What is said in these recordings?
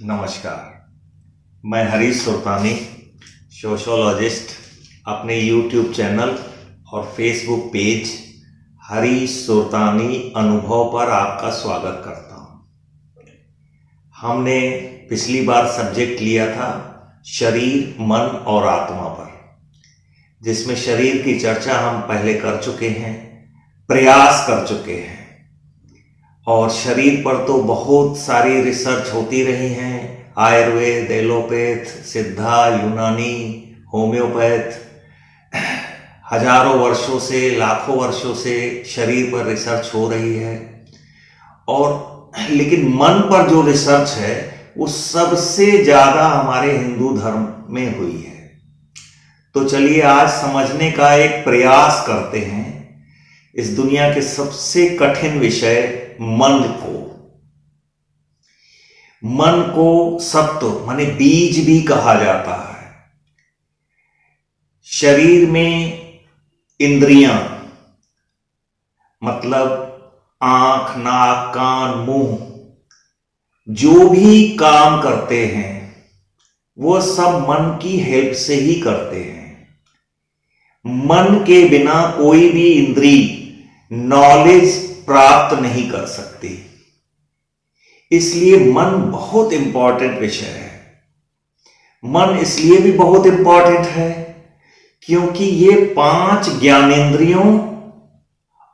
नमस्कार। मैं हरीश सुरतानी, सोशोलॉजिस्ट, अपने यूट्यूब चैनल और फेसबुक पेज हरीश सुरतानी अनुभव पर आपका स्वागत करता हूँ। हमने पिछली बार सब्जेक्ट लिया था शरीर, मन और आत्मा पर, जिसमें शरीर की चर्चा हम पहले कर चुके हैं, प्रयास कर चुके हैं। और शरीर पर तो बहुत सारी रिसर्च होती रही हैं, आयुर्वेद, एलोपैथ, सिद्धा, यूनानी, होम्योपैथ, हजारों वर्षों से, लाखों वर्षों से शरीर पर रिसर्च हो रही है। और लेकिन मन पर जो रिसर्च है वो सबसे ज़्यादा हमारे हिंदू धर्म में हुई है। तो चलिए आज समझने का एक प्रयास करते हैं इस दुनिया के सबसे कठिन विषय मन को। मन को सत्व माने बीज भी कहा जाता है। शरीर में इंद्रियां मतलब आंख, नाक, कान, मुंह जो भी काम करते हैं वो सब मन की हेल्प से ही करते हैं। मन के बिना कोई भी इंद्री नॉलेज प्राप्त नहीं कर सकती। इसलिए मन बहुत इंपॉर्टेंट विषय है। मन इसलिए भी बहुत इंपॉर्टेंट है क्योंकि ये 5 ज्ञानेंद्रियों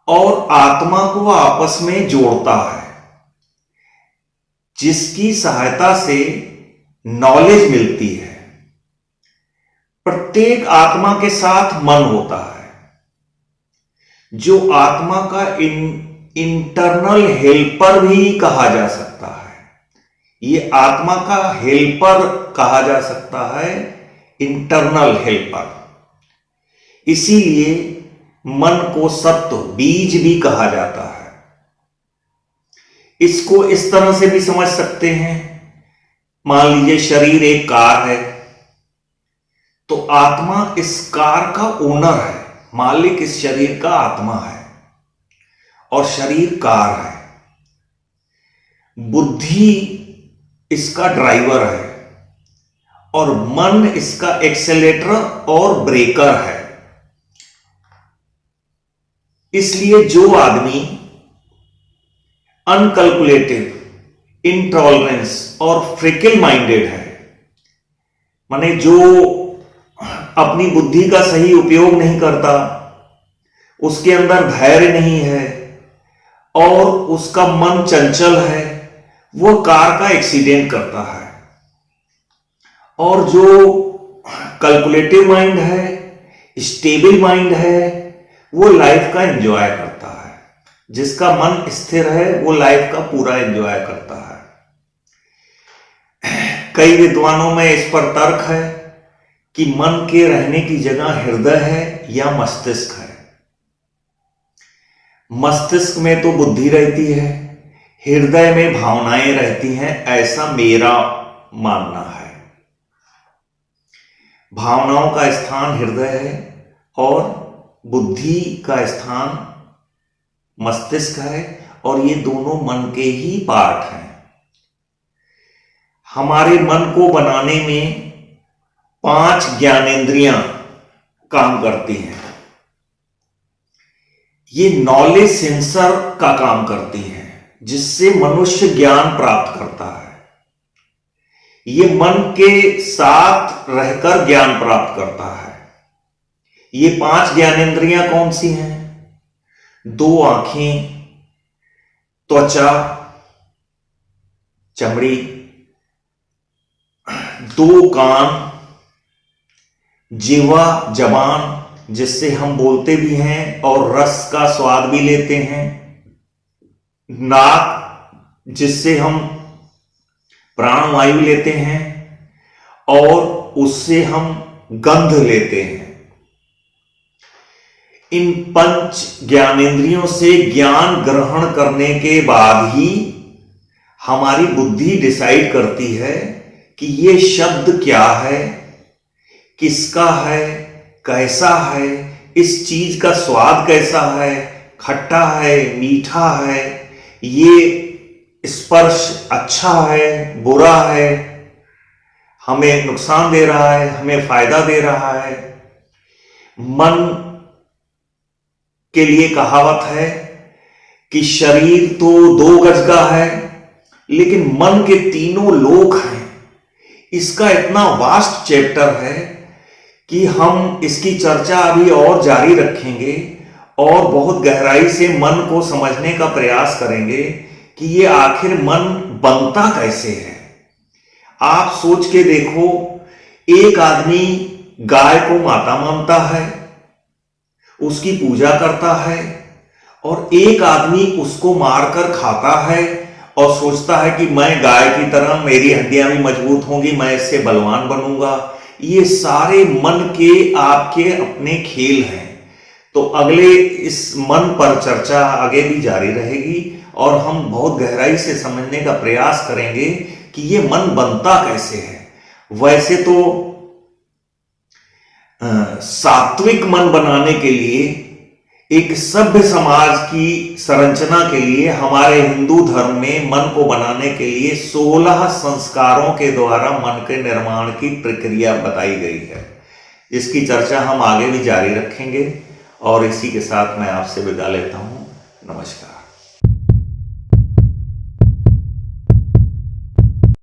और आत्मा को आपस में जोड़ता है, जिसकी सहायता से नॉलेज मिलती है। प्रत्येक आत्मा के साथ मन होता है, जो आत्मा का इंटरनल हेल्पर भी कहा जा सकता है। ये आत्मा का हेल्पर कहा जा सकता है, इंटरनल हेल्पर। इसीलिए मन को सत्व, बीज भी कहा जाता है। इसको इस तरह से भी समझ सकते हैं, मान लीजिए शरीर एक कार है, तो आत्मा इस कार का ओनर है, मालिक इस शरीर का आत्मा है और शरीर कार है। बुद्धि इसका ड्राइवर है और मन इसका एक्सेलेटर और ब्रेकर है। इसलिए जो आदमी अनकैलकुलेटिव, इंटॉलरेंस और फ्रिकल माइंडेड है, माने जो अपनी बुद्धि का सही उपयोग नहीं करता, उसके अंदर धैर्य नहीं है और उसका मन चंचल है, वो कार का एक्सीडेंट करता है। और जो कैलकुलेटिव माइंड है, स्टेबल माइंड है, वो लाइफ का एंजॉय करता है। जिसका मन स्थिर है वो लाइफ का पूरा एंजॉय करता है। कई विद्वानों में इस पर तर्क है कि मन के रहने की जगह हृदय है या मस्तिष्क है। मस्तिष्क में तो बुद्धि रहती है, हृदय में भावनाएं रहती हैं, ऐसा मेरा मानना है। भावनाओं का स्थान हृदय है और बुद्धि का स्थान मस्तिष्क है, और ये दोनों मन के ही पार्ट हैं। हमारे मन को बनाने में 5 ज्ञानेंद्रियां काम करती हैं। ये नॉलेज सेंसर का काम करती हैं, जिससे मनुष्य ज्ञान प्राप्त करता है। ये मन के साथ रहकर ज्ञान प्राप्त करता है। ये 5 ज्ञानेंद्रियां कौन सी हैं? 2 आंखें, त्वचा, चमड़ी, 2 कान, जिह्वा, जबान, जिससे हम बोलते भी हैं और रस का स्वाद भी लेते हैं, नाक, जिससे हम प्राणवायु लेते हैं और उससे हम गंध लेते हैं। इन 5 ज्ञानेंद्रियों से ज्ञान ग्रहण करने के बाद ही हमारी बुद्धि डिसाइड करती है कि ये शब्द क्या है, किसका है, कैसा है, इस चीज का स्वाद कैसा है, खट्टा है, मीठा है, ये स्पर्श अच्छा है, बुरा है, हमें नुकसान दे रहा है, हमें फायदा दे रहा है। मन के लिए कहावत है कि शरीर तो 2 गज का है, लेकिन मन के 3 लोक हैं। इसका इतना वास्ट चैप्टर है कि हम इसकी चर्चा अभी और जारी रखेंगे और बहुत गहराई से मन को समझने का प्रयास करेंगे कि ये आखिर मन बनता कैसे है। आप सोच के देखो, एक आदमी गाय को माता मानता है, उसकी पूजा करता है, और एक आदमी उसको मारकर खाता है और सोचता है कि मैं गाय की तरह, मेरी हड्डियां भी मजबूत होंगी, मैं इससे बलवान बनूंगा। ये सारे मन के आपके अपने खेल हैं। तो अगले इस मन पर चर्चा आगे भी जारी रहेगी और हम बहुत गहराई से समझने का प्रयास करेंगे कि ये मन बनता कैसे है। वैसे तो सात्विक मन बनाने के लिए, एक सभ्य समाज की संरचना के लिए, हमारे हिंदू धर्म में मन को बनाने के लिए 16 संस्कारों के द्वारा मन के निर्माण की प्रक्रिया बताई गई है। इसकी चर्चा हम आगे भी जारी रखेंगे और इसी के साथ मैं आपसे विदा लेता हूं। नमस्कार।